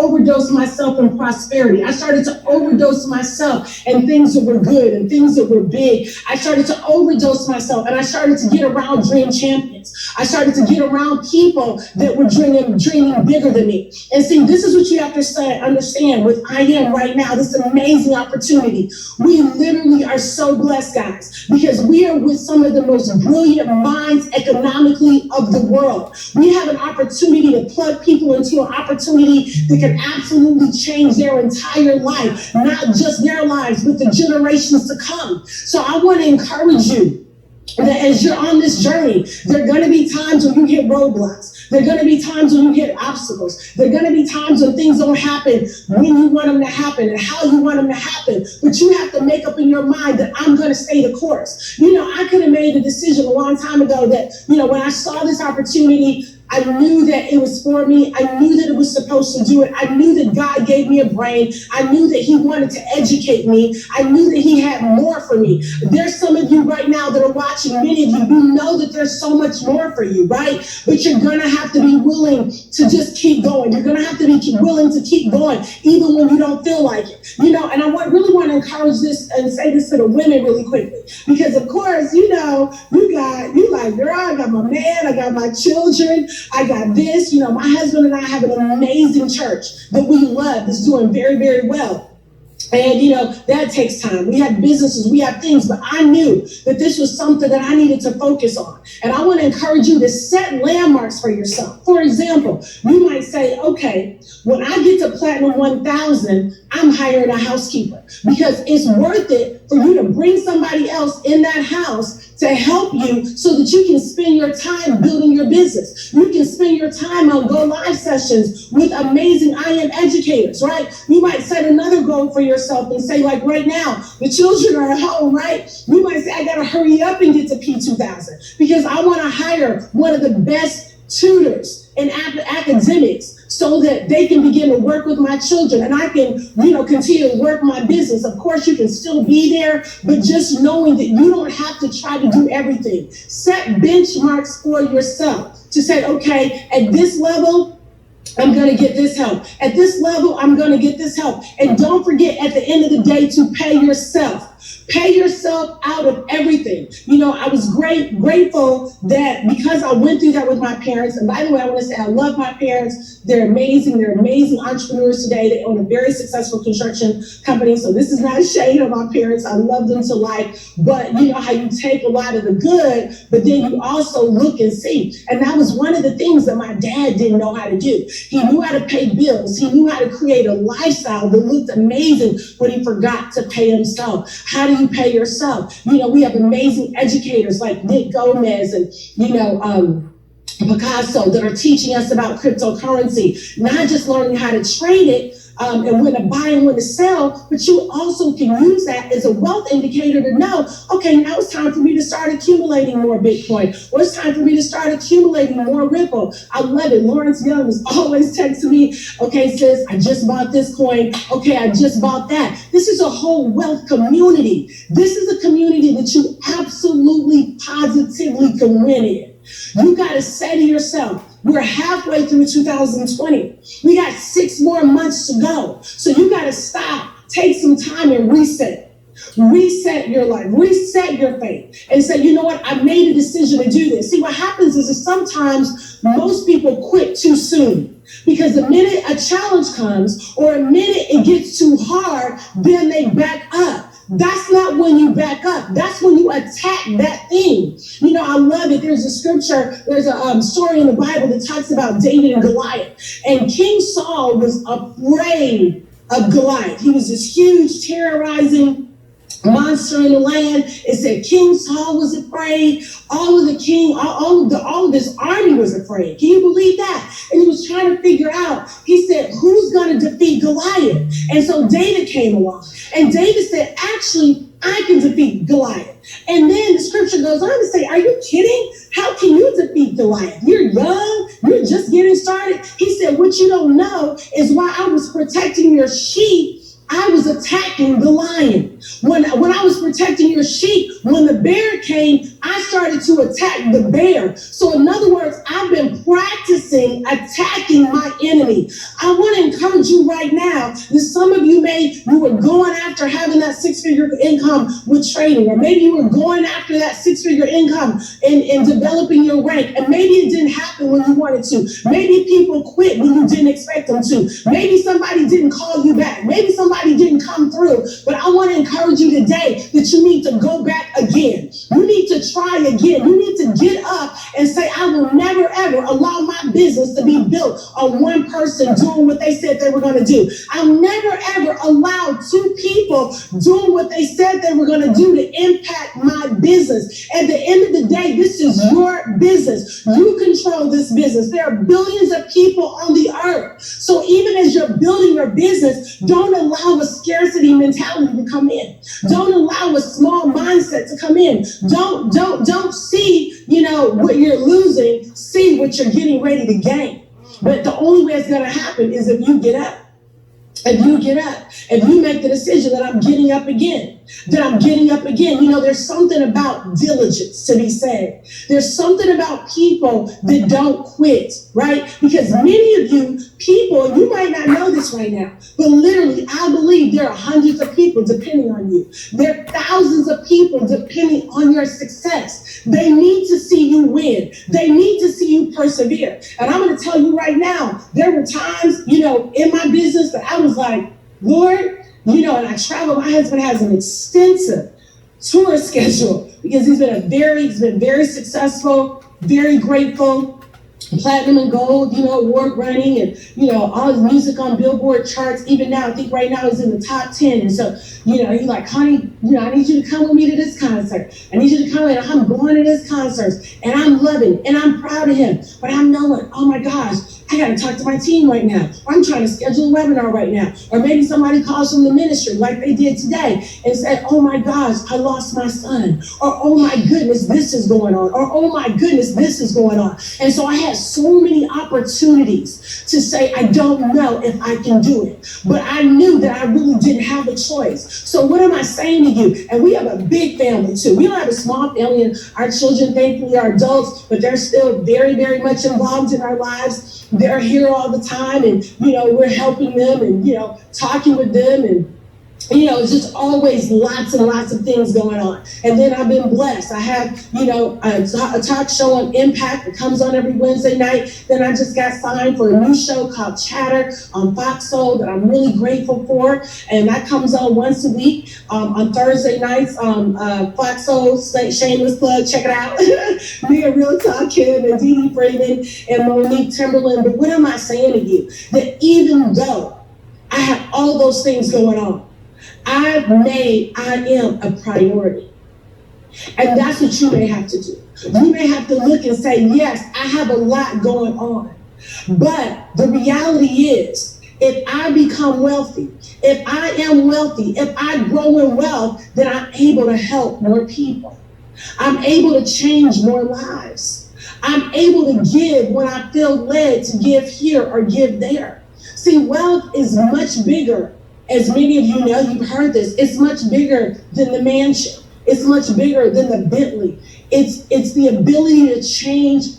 overdose myself in prosperity. I started to overdose myself in things that were good and things that were big. I started to overdose myself, and I started to get around dream champions. I started to get around people that were dreaming bigger than me. And see, this is what you have to understand with I Am right now, this amazing opportunity. We literally are so blessed, guys, because we are with some of the most brilliant minds economically of the world. We have an opportunity to plug people into an opportunity that can absolutely change their entire life, not just their lives, but the generations to come. So I want to encourage you that as you're on this journey, there are going to be times when you hit roadblocks. There are going to be times when you hit obstacles. There are going to be times when things don't happen when you want them to happen and how you want them to happen. But you have to make up in your mind that I'm going to stay the course. You know, I could have made a decision a long time ago that, you know, when I saw this opportunity, I knew that it was for me. I knew that it was supposed to do it. I knew that God gave me a brain. I knew that he wanted to educate me. I knew that he had more for me. There's some of you right now that are watching, many of you, you know that there's so much more for you, right? But you're going to have to be willing to just keep going. You're going to have to be willing to keep going, even when you don't feel like it. You know, and I really want to encourage this and say this to the women really quickly. Because, of course, you know, you like, girl, I got my man, I got my children, I got this. You know, my husband and I have an amazing church that we love that's doing very, very well. And, you know, that takes time. We have businesses, we have things, but I knew that this was something that I needed to focus on. And I want to encourage you to set landmarks for yourself. For example, you might say, okay, when I get to Platinum 1000, I'm hiring a housekeeper because it's worth it for you to bring somebody else in that house to help you so that you can spend your time building your business. You can spend your time on Go Live sessions with amazing I Am educators, right? You might set another goal for yourself and say, like right now, the children are at home, right? You might say, I got to hurry up and get to P2000 because I want to hire one of the best tutors in academics so that they can begin to work with my children and I can, you know, continue to work my business. Of course, you can still be there, but just knowing that you don't have to try to do everything. Set benchmarks for yourself to say, okay, at this level, I'm going to get this help. At this level, I'm going to get this help. And don't forget at the end of the day to pay yourself. Pay yourself out of everything. You know, I was grateful that because I went through that with my parents. And by the way, I want to say I love my parents. They're amazing. They're amazing entrepreneurs today. They own a very successful construction company. So this is not a shade on my parents. I love them to life. But you know how you take a lot of the good, but then you also look and see. And that was one of the things that my dad didn't know how to do. He knew how to pay bills. He knew how to create a lifestyle that looked amazing, but he forgot to pay himself. How do you pay yourself? You know, we have amazing educators like Nick Gomez and, you know, Picasso that are teaching us about cryptocurrency, not just learning how to trade it and when to buy and when to sell, but you also can use that as a wealth indicator to know, okay, now it's time for me to start accumulating more Bitcoin, or it's time for me to start accumulating more Ripple. I love it. Lawrence Young was always texting me, okay, sis, I just bought this coin. Okay, I just bought that. This is a whole wealth community. This is a community that you absolutely, positively can win in. You got to say to yourself, we're halfway through 2020. We got 6 more months to go. So you got to stop, take some time and reset. Reset your life, reset your faith and say, you know what? I made a decision to do this. See, what happens is that sometimes most people quit too soon because the minute a challenge comes or a minute it gets too hard, then they back up. That's not when you back up. That's when you attack that thing. You know, I love it. There's a scripture, there's a story in the Bible that talks about David and Goliath. And King Saul was afraid of Goliath. He was this huge, terrorizing monster in the land. It said King Saul was afraid. All of this army was afraid. Can you believe that? And he was trying to figure out, he said, who's going to defeat Goliath? And so David came along. And David said, actually, I can defeat Goliath. And then the scripture goes on to say, are you kidding? How can you defeat Goliath? You're young. You're just getting started. He said, what you don't know is while I was protecting your sheep, I was attacking the lion. When When I was protecting your sheep, when the bear came, I started to attack the bear. So in other words, I've been practicing attacking my enemy. I want to encourage you right now that some of you were going after having that six-figure income with trading, or maybe you were going after that six-figure income in developing your rank, and maybe it didn't happen when you wanted to. Maybe people quit when you didn't expect them to. Maybe somebody didn't call you back. Maybe somebody didn't come through. But I want to encourage you today that you need to go back again. You need to try again. You need to get up and say, I will never, ever allow my business to be built on one person doing what they said they were going to do. I'll never, ever allow two people doing what they said they were going to do to impact my business. At the end of the day, this is your business. You control this business. There are billions of people on the earth. So even as you're building your business, don't allow a scarcity mentality to come in. Don't allow a small mindset to come in. Don't see, what you're losing. See what you're getting ready to gain. But the only way it's going to happen is if you get up. If you get up, if you make the decision that I'm getting up again, there's something about diligence to be said. There's something about people that don't quit, right? Because many of you people, you might not know this right now, but literally, I believe there are hundreds of people depending on you. There are thousands of people depending on your success. They need to see you win. They need to see you persevere. And I'm going to tell you right now, there were times, in my business that I was like, Lord, and I travel. My husband has an extensive tour schedule because he's been very successful, very grateful, platinum and gold, award running, and, all his music on Billboard charts. Even now, I think right now he's in the top 10. And so, he's like, honey, I need you to come with me to this concert. I need you to come in. I'm going to this concert, and I'm loving it, and I'm proud of him. But I'm knowing, oh my gosh, I got to talk to my team right now. Or I'm trying to schedule a webinar right now. Or maybe somebody calls from the ministry like they did today and said, oh my gosh, I lost my son. Or, oh my goodness, this is going on. Or, oh my goodness, this is going on. And so I had so many opportunities to say, I don't know if I can do it. But I knew that I really didn't have a choice. So what am I saying to you? And we have a big family too. We don't have a small family, and our children, thankfully, are adults, but they're still very, very much involved in our lives. They're here all the time, and, we're helping them and, talking with them, and, it's just always lots and lots of things going on. And then I've been blessed. I have, a talk show on Impact that comes on every Wednesday night. Then I just got signed for a new show called Chatter on Fox Soul that I'm really grateful for. And that comes on once a week on Thursday nights on Fox Soul. Shameless plug, check it out. Me and Real Talk Kid and Dee Dee Freeman and Monique Timberland. But what am I saying to you? That even though I have all those things going on, I am a priority. And that's what you may have to do. You may have to look and say, yes, I have a lot going on. But the reality is, if I become wealthy, if I am wealthy, if I grow in wealth, then I'm able to help more people. I'm able to change more lives. I'm able to give when I feel led to give here or give there. See, wealth is much bigger. As many of you know, you've heard this, it's much bigger than the mansion. It's much bigger than the Bentley. It's the ability to change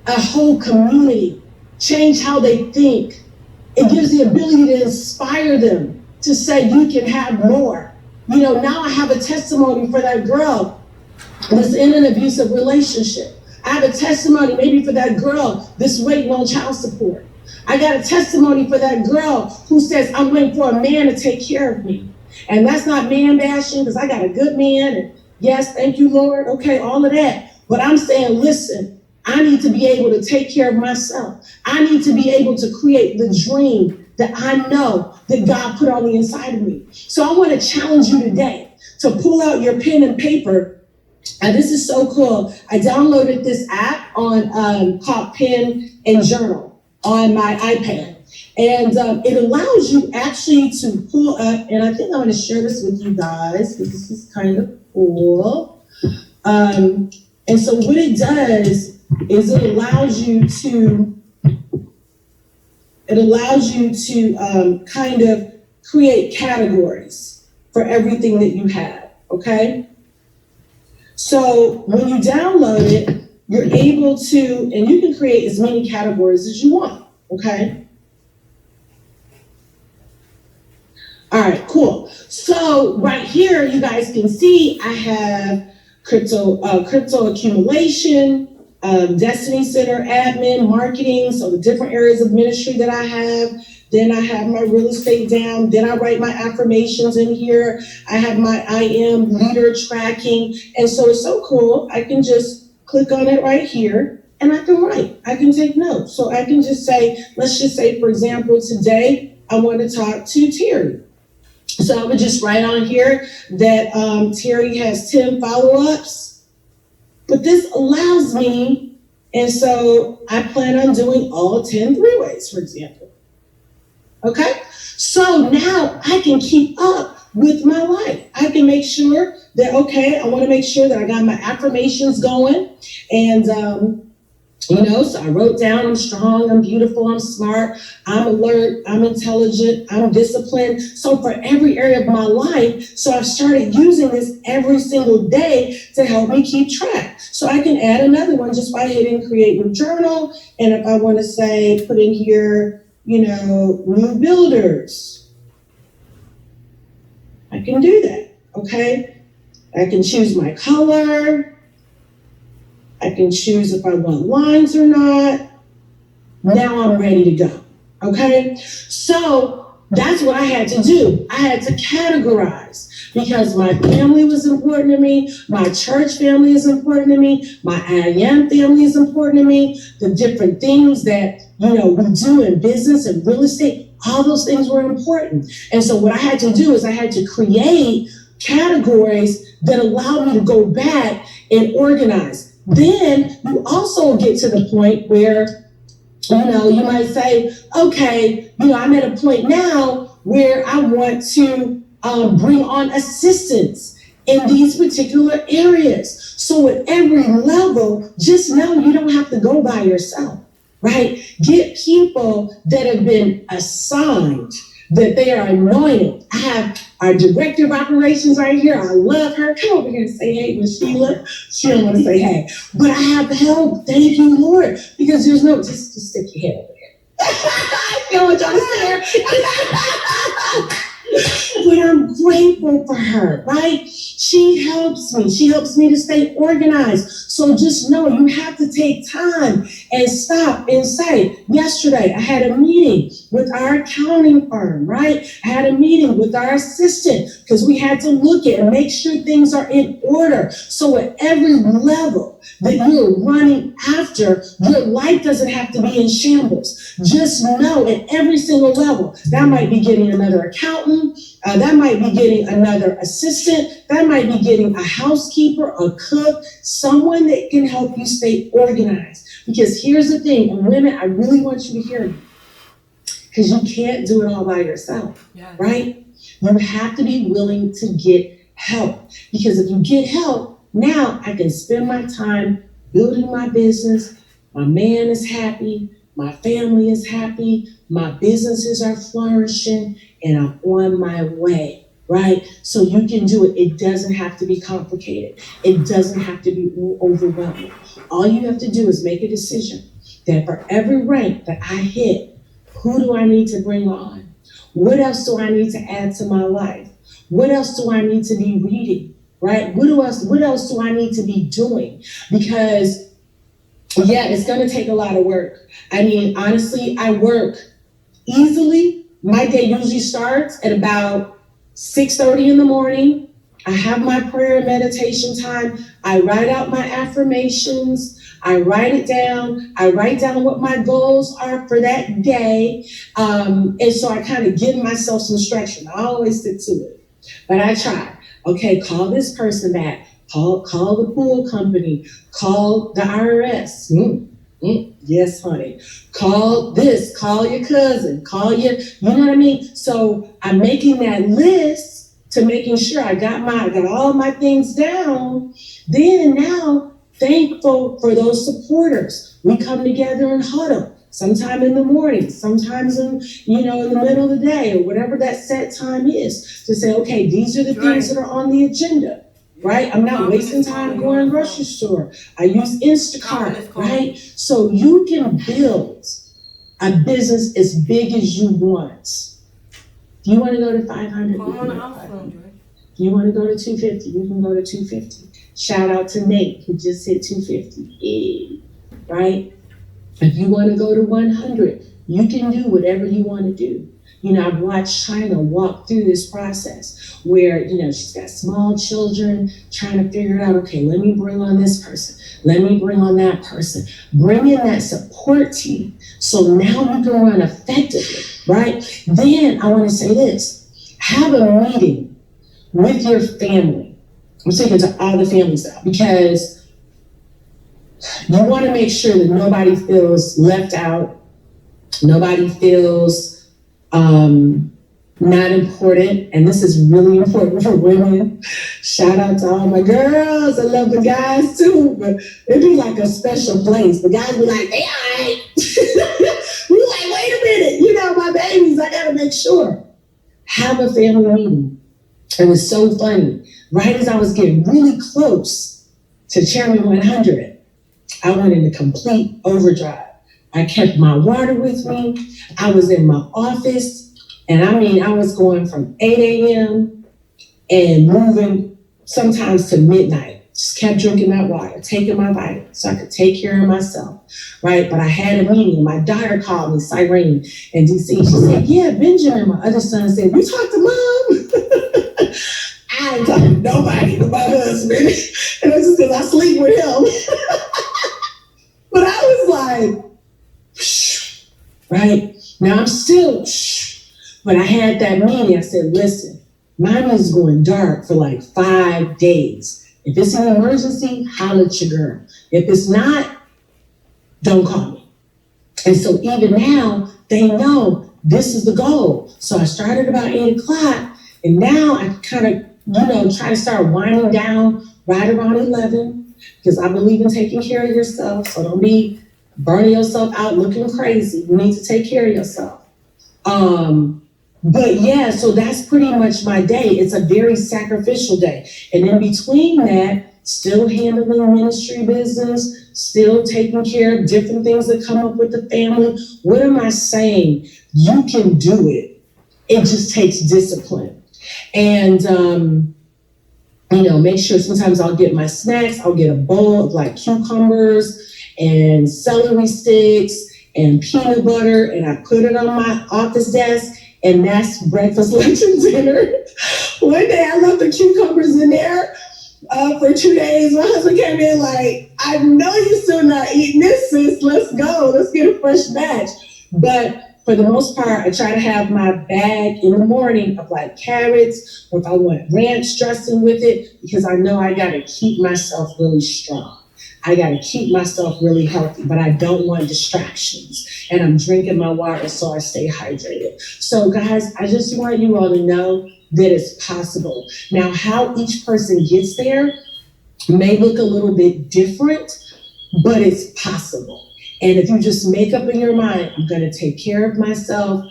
a whole community, change how they think. It gives the ability to inspire them to say, you can have more. Now I have a testimony for that girl that's in an abusive relationship. I have a testimony maybe for that girl that's waiting on child support. I got a testimony for that girl who says, I'm waiting for a man to take care of me. And that's not man bashing, because I got a good man. And yes, thank you, Lord. Okay, all of that. But I'm saying, listen, I need to be able to take care of myself. I need to be able to create the dream that I know that God put on the inside of me. So I want to challenge you today to pull out your pen and paper. And this is so cool. I downloaded this app on called Pen and Journal on my iPad. And it allows you actually to pull up, and I think I'm going to share this with you guys because this is kind of cool. And so what it does is it allows you to kind of create categories for everything that you have. okay? So when you download it, you're able to, and you can create as many categories as you want, okay? All right, cool. So right here, you guys can see I have crypto accumulation, Destiny Center, admin, marketing, so the different areas of ministry that I have. Then I have my real estate down. Then I write my affirmations in here. I have my I am leader tracking. And so it's so cool. I can just click on it right here and I can write. I can take notes. So I can just say, let's just say, for example, today I want to talk to Terry. So I would just write on here that Terry has 10 follow-ups. But this allows me, and so I plan on doing all 10 three-ways, for example. Okay? So now I can keep up with my life. I can make sure that, okay, I want to make sure that I got my affirmations going. And, so I wrote down, I'm strong, I'm beautiful, I'm smart, I'm alert, I'm intelligent, I'm disciplined. So for every area of my life, so I've started using this every single day to help me keep track. So I can add another one just by hitting create new journal. And if I want to say, put in here, new builders, I can do that, okay? I can choose my color. I can choose if I want lines or not. Now I'm ready to go, okay? So that's what I had to do. I had to categorize because my family was important to me. My church family is important to me. My I am family is important to me. The different things that, we do in business and real estate, all those things were important. And so what I had to do is I had to create categories that allowed me to go back and organize. Then you also get to the point where, you might say, okay, I'm at a point now where I want to bring on assistance in these particular areas. So at every level, just know you don't have to go by yourself, right? Get people that have been assigned, that they are anointed. I have our director of operations right here. I love her. Come over here and say hey, Miss Sheila. She don't want to say hey. But I have help. Thank you, Lord. Because there's no, just stick your head over here. I don't want y'all to stare. But I'm grateful for her, right? She helps me. She helps me to stay organized. So just know you have to take time and stop and say, yesterday I had a meeting with our accounting firm, right? I had a meeting with our assistant because we had to look at and make sure things are in order. So at every level that you're running after, your life doesn't have to be in shambles. Just know at every single level, that might be getting another accountant, that might be getting another assistant, that might be getting a housekeeper, a cook, someone that can help you stay organized. Because here's the thing, and women, I really want you to hear me, because you can't do it all by yourself, right? You have to be willing to get help. Because if you get help, now I can spend my time building my business. My man is happy. My family is happy. My businesses are flourishing and I'm on my way, right? So you can do it. It doesn't have to be complicated. It doesn't have to be overwhelming. All you have to do is make a decision that for every rank that I hit, who do I need to bring on? What else do I need to add to my life? What else do I need to be reading, right? What else do I need to be doing? Because it's going to take a lot of work. I mean, honestly, I work easily. My day usually starts at about 6:30 in the morning. I have my prayer and meditation time. I write out my affirmations. I write it down. I write down what my goals are for that day. And so I kind of give myself some structure. I always stick to it, but I try. Okay, call this person back. Call the pool company. Call the IRS. Yes, honey. Call this. Call your cousin. Call your, you know what I mean? So I'm making that list to making sure I got all my things down. Then now, thankful for those supporters. We come together and huddle. sometime in the morning, sometimes in the middle of the day, or whatever that set time is, to say, okay, these are the things that are on the agenda, right? I'm not wasting time going to the grocery store. I use Instacart, right? So you can build a business as big as you want. If you want to go to 500, you can go to 500. If you want to go to 250, you can go to 250. Shout out to Nate, who just hit 250, right? If you want to go to 100, you can do whatever you want to do. I've watched China walk through this process where, she's got small children trying to figure it out. Okay, let me bring on this person. Let me bring on that person. Bring in that support team. So now you can run effectively, right? Then I want to say this. Have a meeting with your family. I'm speaking to all the families now, because you want to make sure that nobody feels left out, nobody feels not important, and this is really important for women. Shout out to all my girls. I love the guys too, but it'd be like a special place. The guys be like, they all right. We like, wait a minute, my babies, I gotta make sure. Have a family meeting. It was so funny. Right as I was getting really close to Chairman 100, I went into complete overdrive. I kept my water with me. I was in my office, and I was going from 8 a.m. and moving sometimes to midnight. Just kept drinking that water, taking my vitamins so I could take care of myself, right? But I had a meeting. My daughter called me, Cyrene, in D.C. She said, yeah, Benjamin, my other son, said, you talked to Mom? I ain't talking to nobody but my husband. And it's just because I sleep with him. But I was like, shh, right? Now I'm still shh. But I had that meeting. I said, listen, mine is going dark for like 5 days. If it's an emergency, holler at your girl. If it's not, don't call me. And so even now, they know this is the goal. So I started about 8 o'clock, and now I kind of, try to start winding down right around 11, because I believe in taking care of yourself. So don't be burning yourself out looking crazy. You need to take care of yourself. But yeah, so that's pretty much my day. It's a very sacrificial day. And in between that, still handling ministry business, still taking care of different things that come up with the family. What am I saying? You can do it. It just takes discipline. And, make sure sometimes I'll get my snacks. I'll get a bowl of like cucumbers and celery sticks and peanut butter, and I put it on my office desk, and that's breakfast, lunch, and dinner. One day I left the cucumbers in there for 2 days. My husband came in like, I know you're still not eating this, sis. Let's go. Let's get a fresh batch. But for the most part, I try to have my bag in the morning of like carrots, or if I want ranch dressing with it, because I know I got to keep myself really strong. I got to keep myself really healthy, but I don't want distractions. And I'm drinking my water so I stay hydrated. So guys, I just want you all to know that it's possible. Now, how each person gets there may look a little bit different, but it's possible. And if you just make up in your mind, I'm going to take care of myself.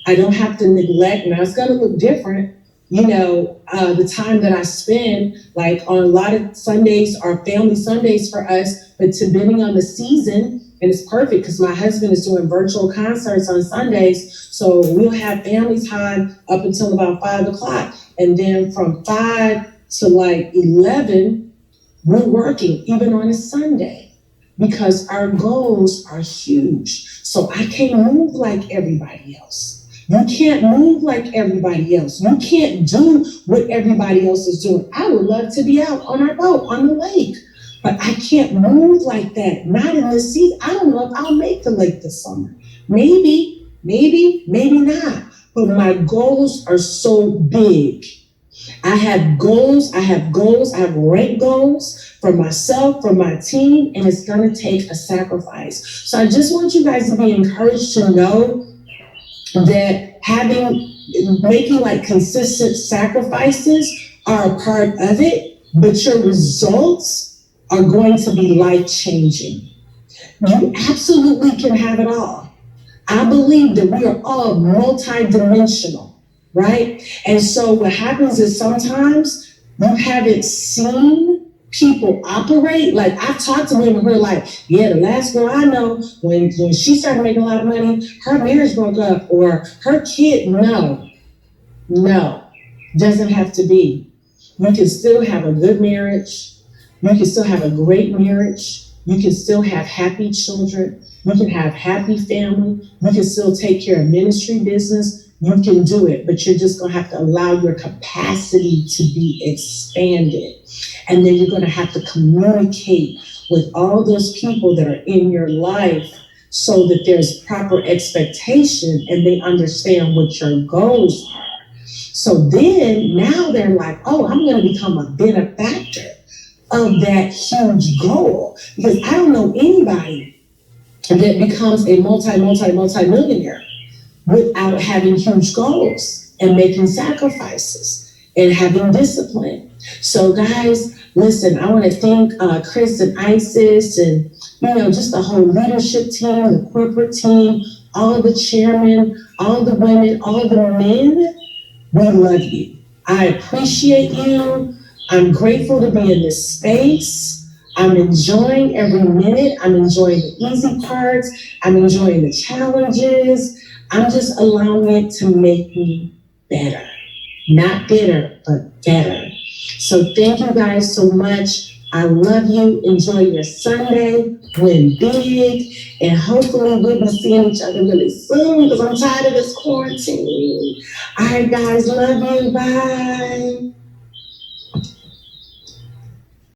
I don't have to neglect. Now, it's going to look different. The time that I spend, like on a lot of Sundays are family Sundays for us, but depending on the season, and it's perfect because my husband is doing virtual concerts on Sundays. So we'll have family time up until about 5 o'clock. And then from 5 to like 11, we're working even on a Sunday, because our goals are huge. So I can't move like everybody else. You can't move like everybody else. You can't do what everybody else is doing. I would love to be out on our boat on the lake, but I can't move like that. Not in this season. I don't know if I'll make the lake this summer. Maybe not. But my goals are so big. I have goals, I have rank goals for myself, for my team, and it's gonna take a sacrifice. So I just want you guys to be encouraged to know that making like consistent sacrifices are a part of it, but your results are going to be life-changing. You absolutely can have it all. I believe that we are all multidimensional, right? And so what happens is sometimes you haven't seen people operate. Like I've talked to women who are like, yeah, the last girl I know, when she started making a lot of money, her marriage broke up or her kid, no, doesn't have to be. You can still have a good marriage. You can still have a great marriage. You can still have happy children. You can have happy family. You can still take care of ministry business. You can do it, but you're just going to have to allow your capacity to be expanded. And then you're going to have to communicate with all those people that are in your life so that there's proper expectation and they understand what your goals are. So then now they're like, oh, I'm going to become a benefactor of that huge goal. Because I don't know anybody that becomes a multi-millionaire without having huge goals and making sacrifices and having discipline. So guys, listen, I want to thank Chris and Isis and, just the whole leadership team, the corporate team, all the chairmen, all the women, all the men. We love you. I appreciate you. I'm grateful to be in this space. I'm enjoying every minute. I'm enjoying the easy parts. I'm enjoying the challenges. I'm just allowing it to make me better. Not bitter, but better. So thank you guys so much. I love you. Enjoy your Sunday. Win big. And hopefully we'll be seeing each other really soon because I'm tired of this quarantine. All right, guys. Love you. Bye.